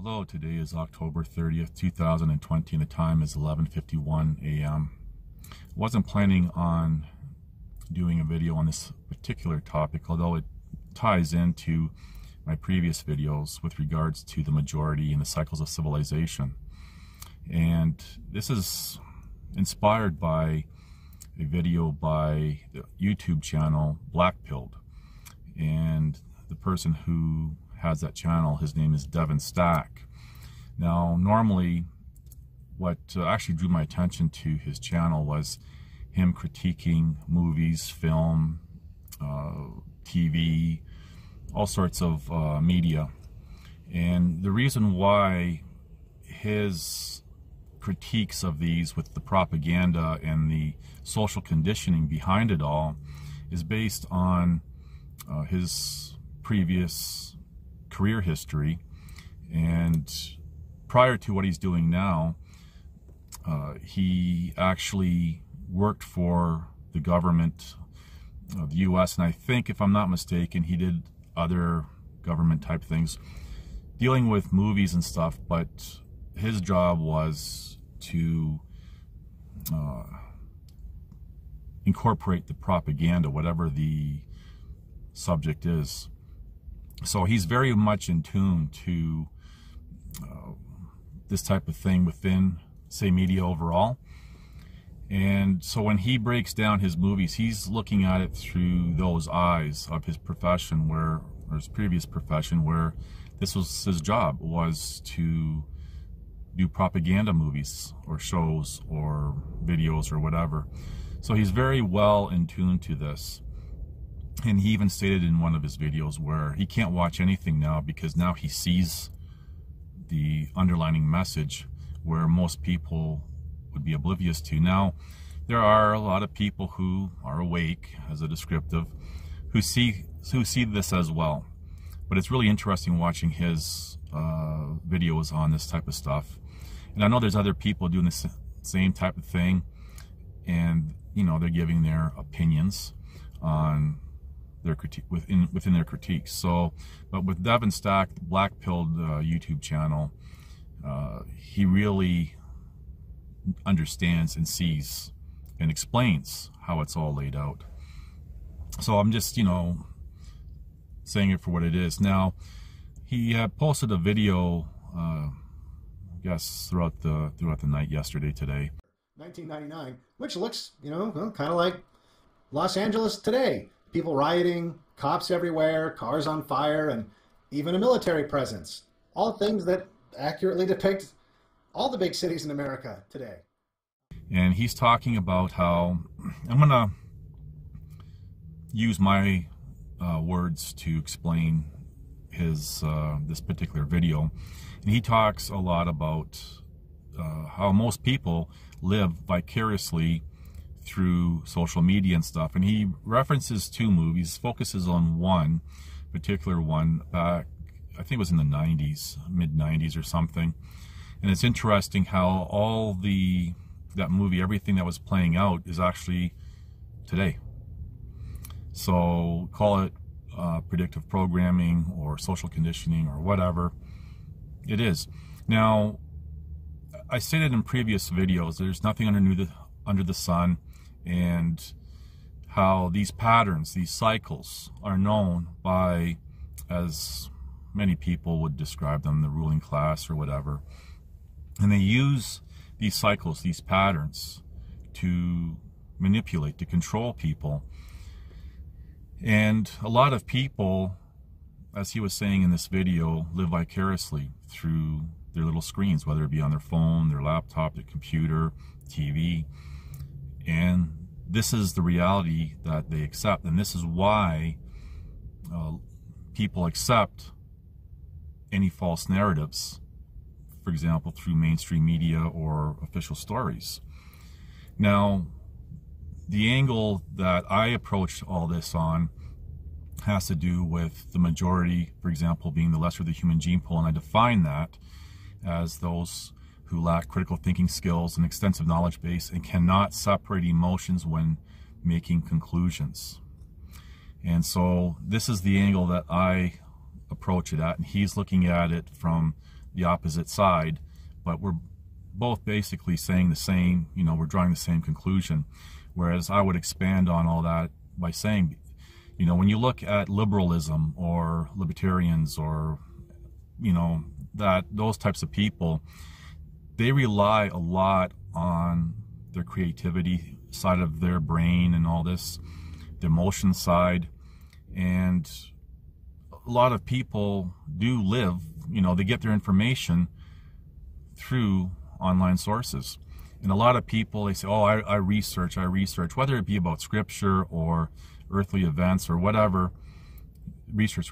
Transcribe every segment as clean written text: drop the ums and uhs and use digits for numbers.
Hello, today is October 30th, 2020, and the time is 11:51 a.m. I wasn't planning on doing a video on this particular topic, although it ties into my previous videos with regards to the majority and the cycles of civilization. And this is inspired by a video by the YouTube channel Blackpilled, and the person who has that channel, his name is Devon Stack. Now, normally what actually drew my attention to his channel was him critiquing movies, film, TV, all sorts of media. And the reason why his critiques of these, with the propaganda and the social conditioning behind it all, is based on his previous career history. And prior to what he's doing now, he actually worked for the government of the US, and I think, if I'm not mistaken, he did other government type things dealing with movies and stuff, but his job was to incorporate the propaganda, whatever the subject is. So he's very much in tune to this type of thing within, say, media overall. And so when he breaks down his movies, he's looking at it through those eyes of his profession, or his previous profession, where this was his job, was to do propaganda movies or shows or videos or whatever. So he's very well in tune to this. And he even stated in one of his videos where he can't watch anything now because now he sees the underlining message where most people would be oblivious to. Now, there are a lot of people who are awake, as a descriptive, who see this as well. But it's really interesting watching his videos on this type of stuff. And I know there's other people doing the same type of thing, and you know, they're giving their opinions on their critique within their critiques. So, but with Devon Stack, the Blackpilled YouTube channel, he really understands and sees and explains how it's all laid out. So I'm just, you know, saying it for what it is. Now, he had posted a video, I guess throughout the night yesterday, today. 1999, which looks, you know, kind of like Los Angeles today. People rioting, cops everywhere, cars on fire, and even a military presence. All things that accurately depict all the big cities in America today. And he's talking about how, I'm going to use my words to explain his this particular video. And he talks a lot about how most people live vicariously through social media and stuff, and he references two movies, focuses on one particular one back, I think it was in the 90s, mid-90s or something. And it's interesting how all that movie, everything that was playing out, is actually today. So call it predictive programming or social conditioning or whatever it is. Now, I stated in previous videos, there's nothing under the sun, and how these patterns, these cycles, are known by, as many people would describe them, the ruling class or whatever. And they use these cycles, these patterns, to manipulate, to control people. And a lot of people, as he was saying in this video, live vicariously through their little screens, whether it be on their phone, their laptop, their computer, TV. And this is the reality that they accept, and this is why people accept any false narratives, for example, through mainstream media or official stories. Now, the angle that I approached all this on has to do with the majority, for example, being the lesser of the human gene pool, and I define that as those who lack critical thinking skills and extensive knowledge base and cannot separate emotions when making conclusions. And so this is the angle that I approach it at, and he's looking at it from the opposite side, but we're both basically saying the same, we're drawing the same conclusion. Whereas I would expand on all that by saying, when you look at liberalism or libertarians or, those types of people, they rely a lot on their creativity side of their brain and all this, the emotion side. And a lot of people do live, they get their information through online sources. And a lot of people, they say, oh, I research, whether it be about scripture or earthly events or whatever, research.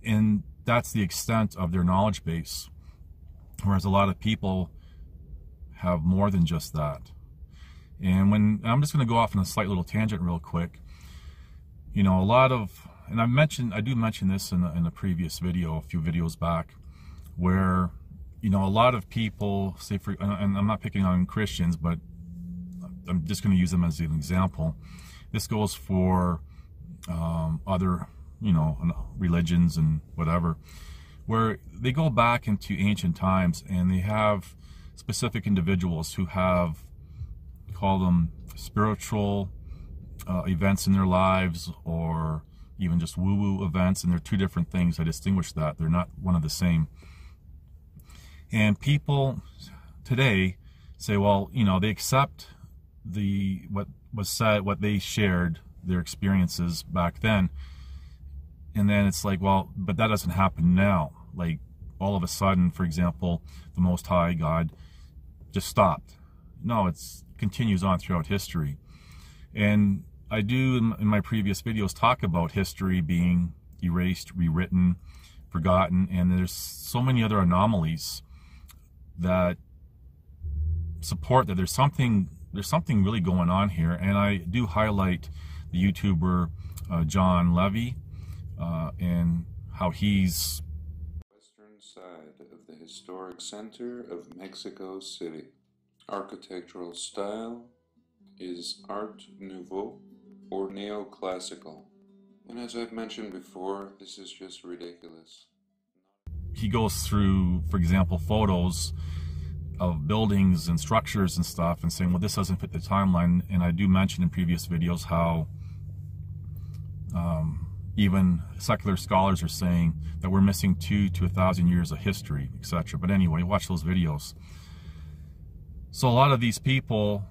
And that's the extent of their knowledge base. Whereas a lot of people have more than just that. And when I'm just going to go off on a slight little tangent real quick, a lot of, and I do mention this in a previous video, a few videos back, where, a lot of people say, and I'm not picking on Christians, but I'm just going to use them as an example. This goes for other, religions and whatever, where they go back into ancient times and they have specific individuals who have, call them spiritual events in their lives, or even just woo-woo events, and they're two different things. I distinguish that. They're not one of the same. And people today say, well, they accept what was said, what they shared, their experiences back then. And then it's like, well, but that doesn't happen now. Like, all of a sudden, for example, the Most High God just stopped. No, it continues on throughout history. And I do, in my previous videos, talk about history being erased, rewritten, forgotten, and there's so many other anomalies that support that there's something really going on here. And I do highlight the YouTuber JonLevi and how he's western side of the historic center of Mexico City. Architectural style is Art Nouveau or neoclassical. And as I've mentioned before, this is just ridiculous. He goes through, for example, photos of buildings and structures and stuff and saying, well, this doesn't fit the timeline. And I do mention in previous videos how even secular scholars are saying that we're missing 2 to 1,000 years of history, etc. But anyway, watch those videos. So a lot of these people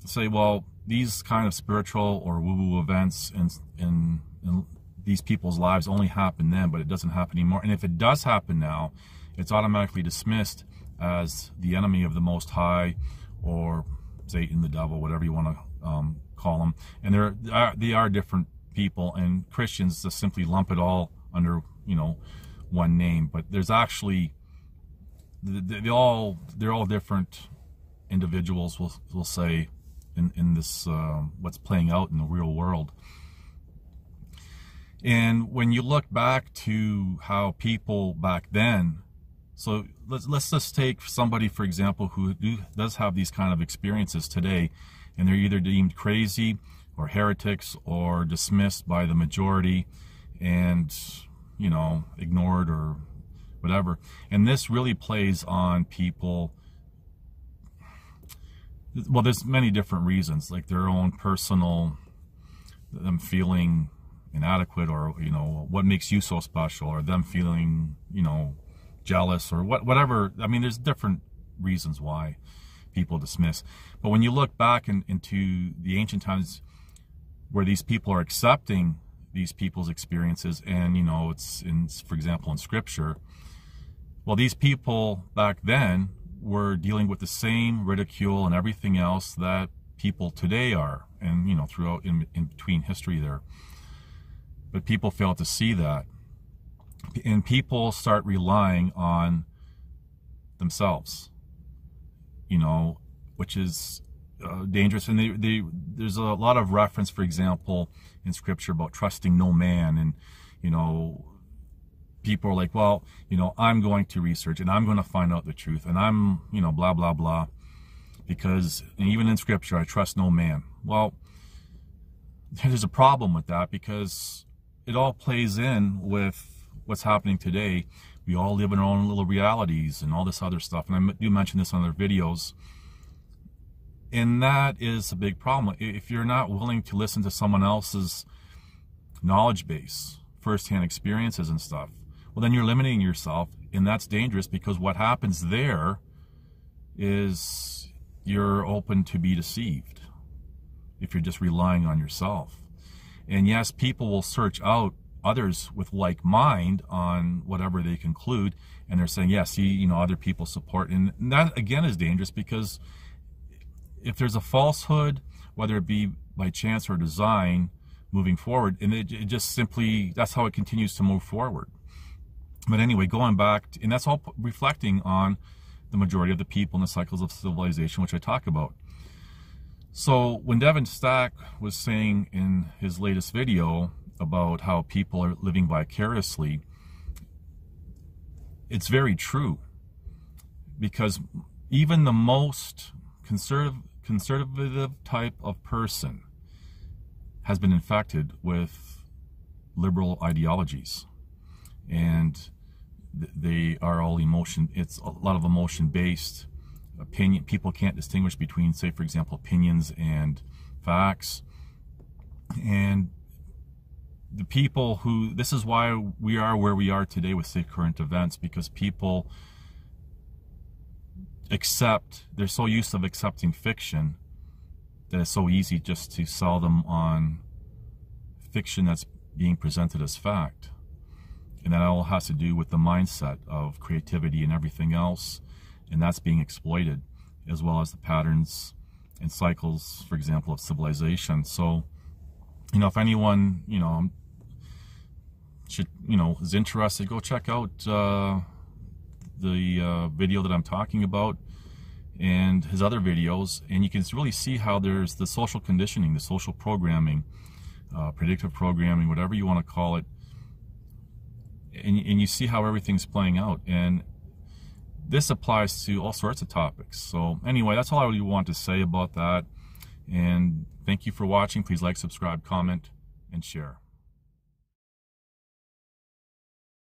say, well, these kind of spiritual or woo-woo events in these people's lives only happen then, but it doesn't happen anymore. And if it does happen now, it's automatically dismissed as the enemy of the Most High, or Satan, the devil, whatever you want to call them. And they are different people, and Christians just simply lump it all under one name. But there's actually they're all different individuals. We'll say in this what's playing out in the real world. And when you look back to how people back then, so let's just take somebody, for example, who does have these kind of experiences today, and they're either deemed crazy or heretics or dismissed by the majority and, ignored or whatever. And this really plays on people. Well, there's many different reasons, like their own personal, them feeling inadequate, or what makes you so special, or them feeling jealous, or whatever. I mean, there's different reasons why people dismiss. But when you look back into the ancient times where these people are accepting these people's experiences, and it's for example in scripture, well, these people back then were dealing with the same ridicule and everything else that people today are, and throughout in between history there. But people fail to see that, and people start relying on themselves, which is dangerous. And there's a lot of reference, for example, in scripture about trusting no man, and people are like, well, I'm going to research and I'm going to find out the truth, and I'm blah blah blah, because even in scripture I trust no man. Well, there's a problem with that, because it all plays in with what's happening today, We all live in our own little realities and all this other stuff. And I do mention this on other videos. And that is a big problem. If you're not willing to listen to someone else's knowledge base, firsthand experiences and stuff, well, then you're limiting yourself, and that's dangerous, because what happens there is you're open to be deceived if you're just relying on yourself. And yes, people will search out others with like mind on whatever they conclude, and they're saying, yeah, see, you know, other people support. And that again is dangerous, because if there's a falsehood, whether it be by chance or design, moving forward, and it just simply, that's how it continues to move forward. But anyway, going back to, and that's all reflecting on the majority of the people in the cycles of civilization, which I talk about. So when Devon Stack was saying in his latest video about how people are living vicariously, it's very true, because even the most conservative type of person has been infected with liberal ideologies, and they are all emotion. It's a lot of emotion-based opinion. People can't distinguish between, say, for example, opinions and facts. And the people who, this is why we are where we are today with, say, current events, because people accept, they're so used to accepting fiction that it's so easy just to sell them on fiction that's being presented as fact. And that all has to do with the mindset of creativity and everything else, and that's being exploited, as well as the patterns and cycles, for example, of civilization. So, you know, if anyone, you know, should, you know, is interested, go check out the video that I'm talking about and his other videos, and you can really see how there's the social conditioning, the social programming, predictive programming, whatever you want to call it, and you see how everything's playing out. And this applies to all sorts of topics. So anyway, that's all I really want to say about that, and thank you for watching. Please like, subscribe, comment, and share.